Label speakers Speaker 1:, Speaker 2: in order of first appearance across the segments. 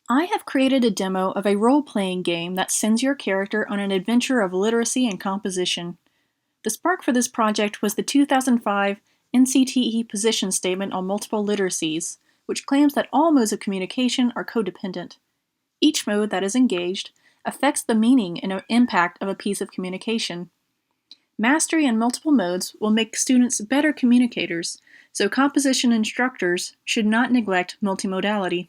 Speaker 1: I have created a demo of a role-playing game that sends your character on an adventure of literacy and composition. The spark for this project was the 2005 NCTE position statement on multiple literacies, which claims that all modes of communication are codependent. Each mode that is engaged affects the meaning and impact of a piece of communication. Mastery in multiple modes will make students better communicators, so composition instructors should not neglect multimodality.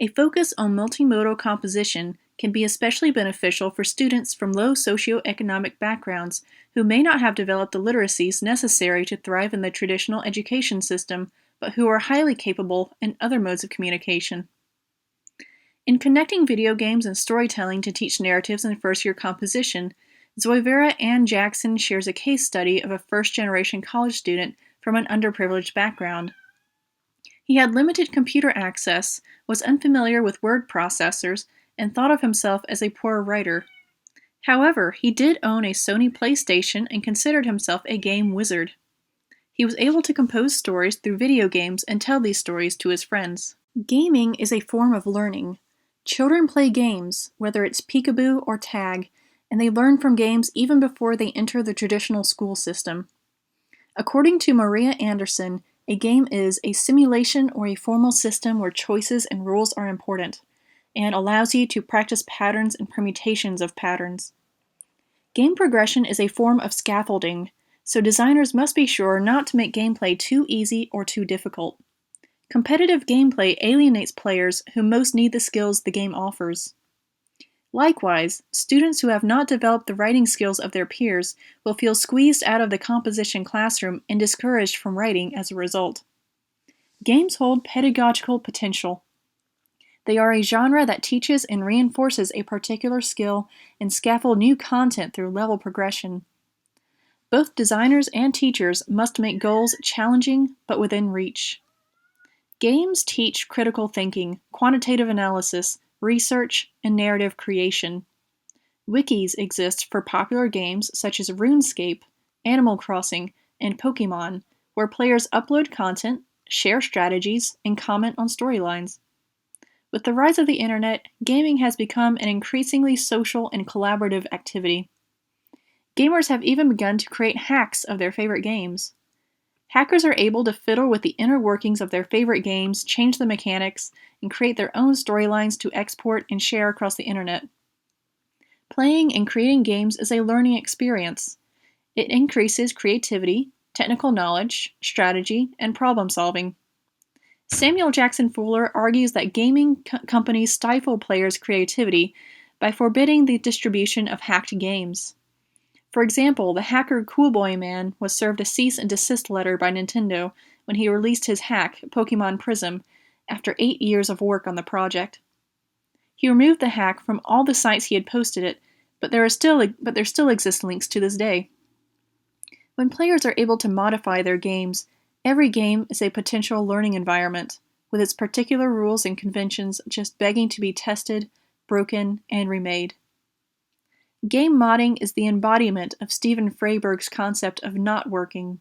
Speaker 1: A focus on multimodal composition can be especially beneficial for students from low socioeconomic backgrounds who may not have developed the literacies necessary to thrive in the traditional education system, but who are highly capable in other modes of communication. In connecting video games and storytelling to teach narratives in first-year composition, Zoivera Ann Jackson shares a case study of a first-generation college student from an underprivileged background. He had limited computer access, was unfamiliar with word processors, and thought of himself as a poor writer. However, he did own a Sony PlayStation and considered himself a game wizard. He was able to compose stories through video games and tell these stories to his friends. Gaming is a form of learning. Children play games, whether it's peekaboo or tag, and they learn from games even before they enter the traditional school system. According to Maria Anderson, a game is a simulation or a formal system where choices and rules are important, and allows you to practice patterns and permutations of patterns. Game progression is a form of scaffolding, so designers must be sure not to make gameplay too easy or too difficult. Competitive gameplay alienates players who most need the skills the game offers. Likewise, students who have not developed the writing skills of their peers will feel squeezed out of the composition classroom and discouraged from writing as a result. Games hold pedagogical potential. They are a genre that teaches and reinforces a particular skill and scaffold new content through level progression. Both designers and teachers must make goals challenging but within reach. Games teach critical thinking, quantitative analysis, research, and narrative creation. Wikis exist for popular games such as RuneScape, Animal Crossing, and Pokemon, where players upload content, share strategies, and comment on storylines. With the rise of the internet, gaming has become an increasingly social and collaborative activity. Gamers have even begun to create hacks of their favorite games. Hackers are able to fiddle with the inner workings of their favorite games, change the mechanics, and create their own storylines to export and share across the internet. Playing and creating games is a learning experience. It increases creativity, technical knowledge, strategy, and problem solving. Samuel Jackson Fuller argues that gaming companies stifle players' creativity by forbidding the distribution of hacked games. For example, the hacker Coolboy Man was served a cease and desist letter by Nintendo when he released his hack, Pokemon Prism, after 8 years of work on the project. He removed the hack from all the sites he had posted it, but there still exist links to this day. When players are able to modify their games, every game is a potential learning environment, with its particular rules and conventions just begging to be tested, broken, and remade. Game modding is the embodiment of Stephen Freyberg's concept of not working.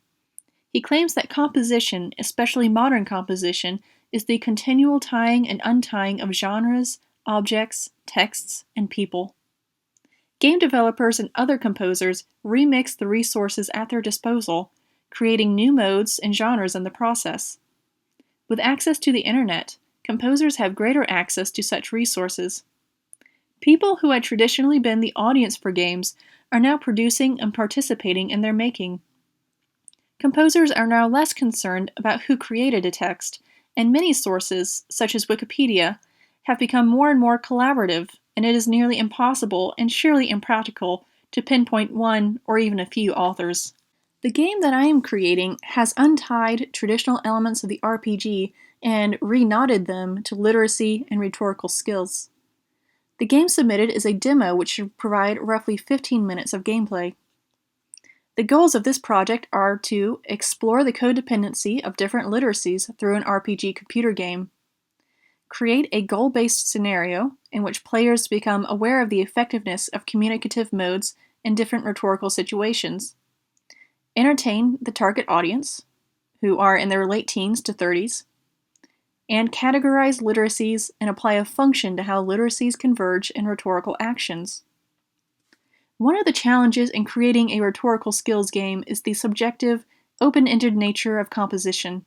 Speaker 1: He claims that composition, especially modern composition, is the continual tying and untying of genres, objects, texts, and people. Game developers and other composers remix the resources at their disposal, creating new modes and genres in the process. With access to the internet, composers have greater access to such resources. People who had traditionally been the audience for games are now producing and participating in their making. Composers are now less concerned about who created a text, and many sources, such as Wikipedia, have become more and more collaborative, and it is nearly impossible and surely impractical to pinpoint one or even a few authors. The game that I am creating has untied traditional elements of the RPG and reknotted them to literacy and rhetorical skills. The game submitted is a demo which should provide roughly 15 minutes of gameplay. The goals of this project are to explore the codependency of different literacies through an RPG computer game, create a goal-based scenario in which players become aware of the effectiveness of communicative modes in different rhetorical situations, entertain the target audience, who are in their late teens to 30s, and categorize literacies and apply a function to how literacies converge in rhetorical actions. One of the challenges in creating a rhetorical skills game is the subjective, open-ended nature of composition.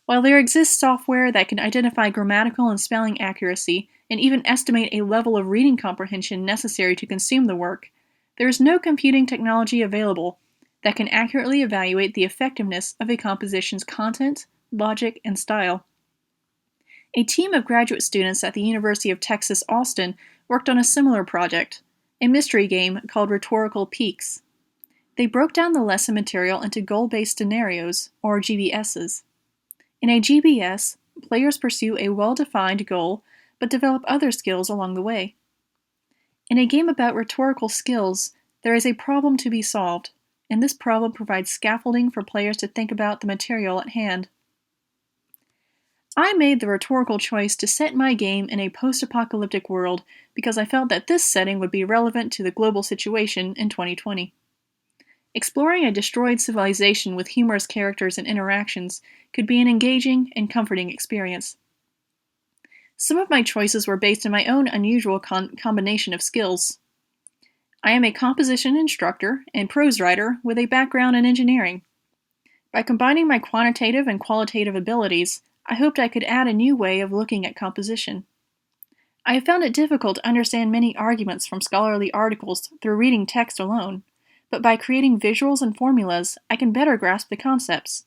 Speaker 1: While there exists software that can identify grammatical and spelling accuracy and even estimate a level of reading comprehension necessary to consume the work, there is no computing technology available that can accurately evaluate the effectiveness of a composition's content, logic, and style. A team of graduate students at the University of Texas Austin worked on a similar project, a mystery game called Rhetorical Peaks. They broke down the lesson material into goal-based scenarios, or GBSs. In a GBS, players pursue a well-defined goal but develop other skills along the way. In a game about rhetorical skills, there is a problem to be solved, and this problem provides scaffolding for players to think about the material at hand. I made the rhetorical choice to set my game in a post-apocalyptic world because I felt that this setting would be relevant to the global situation in 2020. Exploring a destroyed civilization with humorous characters and interactions could be an engaging and comforting experience. Some of my choices were based on my own unusual combination of skills. I am a composition instructor and prose writer with a background in engineering. By combining my quantitative and qualitative abilities, I hoped I could add a new way of looking at composition. I have found it difficult to understand many arguments from scholarly articles through reading text alone, but by creating visuals and formulas, I can better grasp the concepts.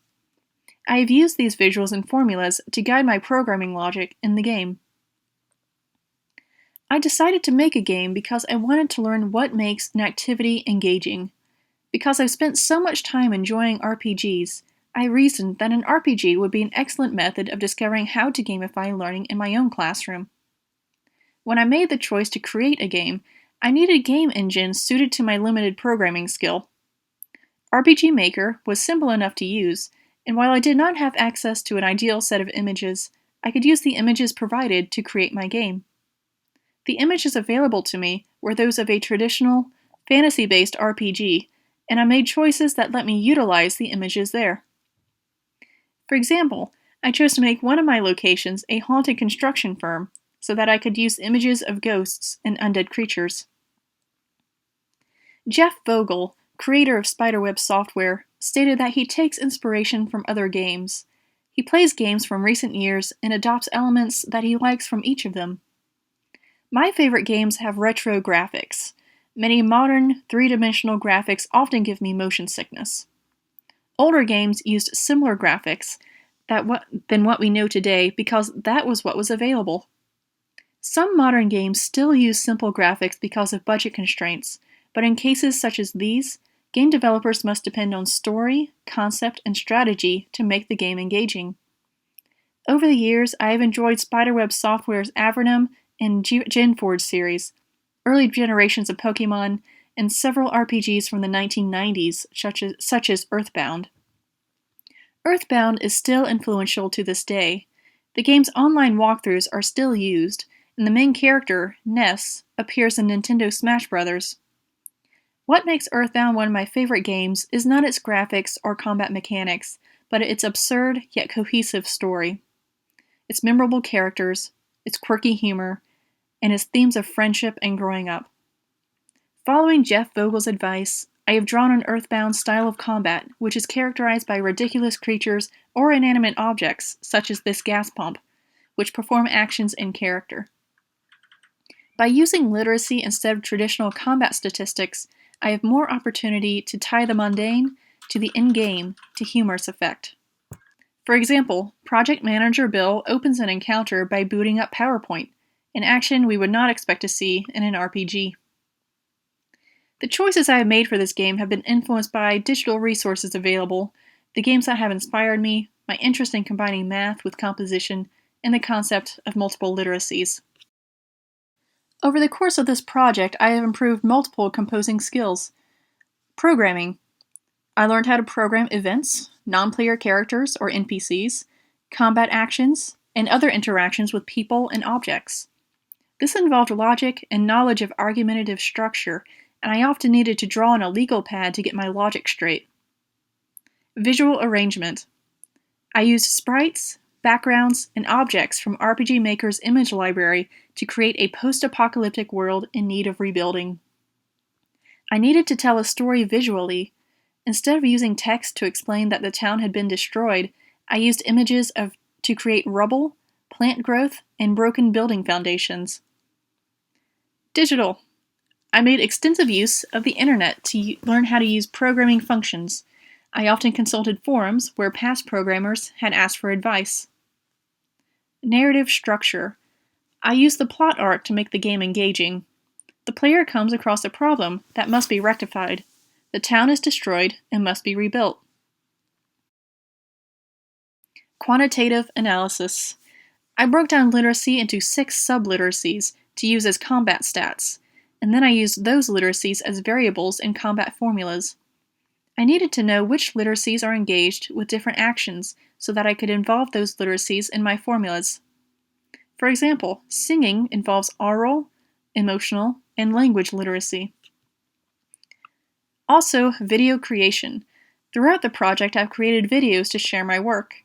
Speaker 1: I have used these visuals and formulas to guide my programming logic in the game. I decided to make a game because I wanted to learn what makes an activity engaging. Because I've spent so much time enjoying RPGs, I reasoned that an RPG would be an excellent method of discovering how to gamify learning in my own classroom. When I made the choice to create a game, I needed a game engine suited to my limited programming skill. RPG Maker was simple enough to use, and while I did not have access to an ideal set of images, I could use the images provided to create my game. The images available to me were those of a traditional, fantasy-based RPG, and I made choices that let me utilize the images there. For example, I chose to make one of my locations a haunted construction firm, so that I could use images of ghosts and undead creatures. Jeff Vogel, creator of Spiderweb software, stated that he takes inspiration from other games. He plays games from recent years and adopts elements that he likes from each of them. My favorite games have retro graphics. Many modern, three-dimensional graphics often give me motion sickness. Older games used similar graphics than what we know today because that was what was available. Some modern games still use simple graphics because of budget constraints, but in cases such as these, game developers must depend on story, concept, and strategy to make the game engaging. Over the years, I have enjoyed Spiderweb Software's Avernum and Genforge series, early generations of Pokemon, and several RPGs from the 1990s, such as Earthbound. Earthbound is still influential to this day. The game's online walkthroughs are still used, and the main character, Ness, appears in Nintendo Smash Bros. What makes Earthbound one of my favorite games is not its graphics or combat mechanics, but its absurd yet cohesive story. Its memorable characters, its quirky humor, and its themes of friendship and growing up. Following Jeff Vogel's advice, I have drawn an Earthbound style of combat, which is characterized by ridiculous creatures or inanimate objects, such as this gas pump, which perform actions in character. By using literacy instead of traditional combat statistics, I have more opportunity to tie the mundane to the in-game to humorous effect. For example, Project Manager Bill opens an encounter by booting up PowerPoint, an action we would not expect to see in an RPG. The choices I have made for this game have been influenced by digital resources available, the games that have inspired me, my interest in combining math with composition, and the concept of multiple literacies. Over the course of this project, I have improved multiple composing skills. Programming. I learned how to program events, non-player characters or NPCs, combat actions, and other interactions with people and objects. This involved logic and knowledge of argumentative structure, and I often needed to draw on a legal pad to get my logic straight. Visual arrangement. I used sprites, backgrounds, and objects from RPG Maker's image library to create a post-apocalyptic world in need of rebuilding. I needed to tell a story visually. Instead of using text to explain that the town had been destroyed, I used images to create rubble, plant growth, and broken building foundations. Digital. I made extensive use of the internet to learn how to use programming functions. I often consulted forums where past programmers had asked for advice. Narrative structure. I used the plot arc to make the game engaging. The player comes across a problem that must be rectified. The town is destroyed and must be rebuilt. Quantitative analysis. I broke down literacy into 6 sub-literacies to use as combat stats, and then I used those literacies as variables in combat formulas. I needed to know which literacies are engaged with different actions so that I could involve those literacies in my formulas. For example, singing involves oral, emotional, and language literacy. Also, video creation. Throughout the project, I've created videos to share my work.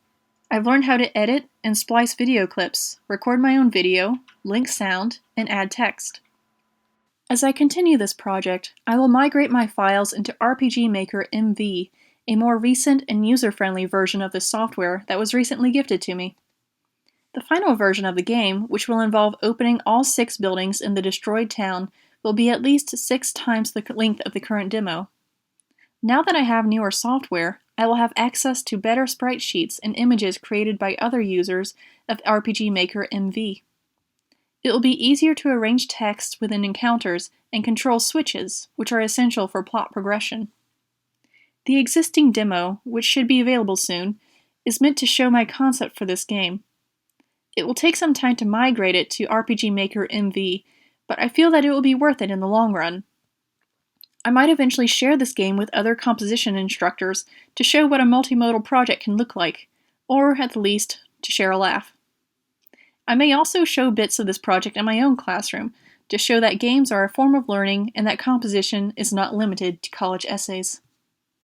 Speaker 1: I've learned how to edit and splice video clips, record my own video, link sound, and add text. As I continue this project, I will migrate my files into RPG Maker MV, a more recent and user-friendly version of the software that was recently gifted to me. The final version of the game, which will involve opening all 6 buildings in the destroyed town, will be at least 6 times the length of the current demo. Now that I have newer software, I will have access to better sprite sheets and images created by other users of RPG Maker MV. It will be easier to arrange text within encounters and control switches, which are essential for plot progression. The existing demo, which should be available soon, is meant to show my concept for this game. It will take some time to migrate it to RPG Maker MV, but I feel that it will be worth it in the long run. I might eventually share this game with other composition instructors to show what a multimodal project can look like, or at the least, to share a laugh. I may also show bits of this project in my own classroom to show that games are a form of learning and that composition is not limited to college essays.